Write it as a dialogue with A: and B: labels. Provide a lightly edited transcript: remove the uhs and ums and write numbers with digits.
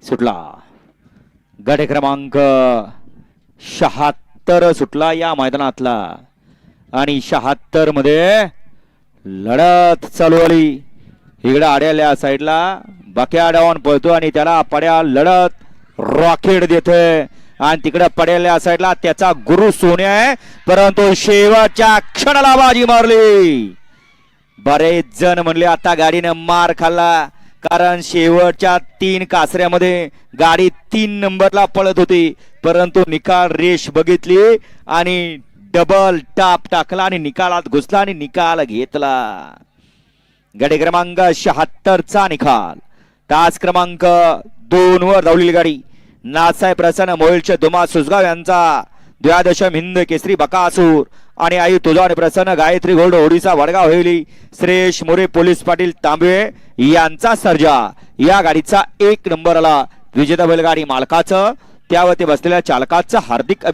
A: सुटला. गट क्रमांक 76 सुटला या मैदानातला आणि 76 मध्ये लढत चालू आली. इकडे आड्याल्या साईडला बाक्या डावान पळतो आणि त्याला पड्या लढत रॉकेट देते आणि तिकडे पड्याल्या साईडला त्याचा गुरु सोन्या आहे, परंतु शेवटच्या क्षणाला बाजी मारली. बरेच जण म्हणले आता गाडीने मार खाल्ला, कारण शेवटच्या 3 कासऱ्यामध्ये गाडी 3 नंबरला पळत होती, परंतु निकाल रेष बघितली आणि डबल टाप टाकला आणि निकालात घुसला आणि निकाल घेतला. गाडी क्रमांक 76 चा निकाल. तास क्रमांक 2 वर धावलेली गाडी नासाहेब प्रसन्न मोहिलचे दुमा सुसगाव यांचा द्वादशम हिंद केसरी बकासूर आणि आई तुझा आणि प्रसन्न गायत्री गोल्ड ओडिसा वडगाव हवेली श्रेष मोरे पोलीस पाटील तांबे यांचा सर्जा या गाडीचा 1 नंबरला. विजेता बैलगाडी मालकाचं त्यावर ते बसलेल्या चालकाचं हार्दिक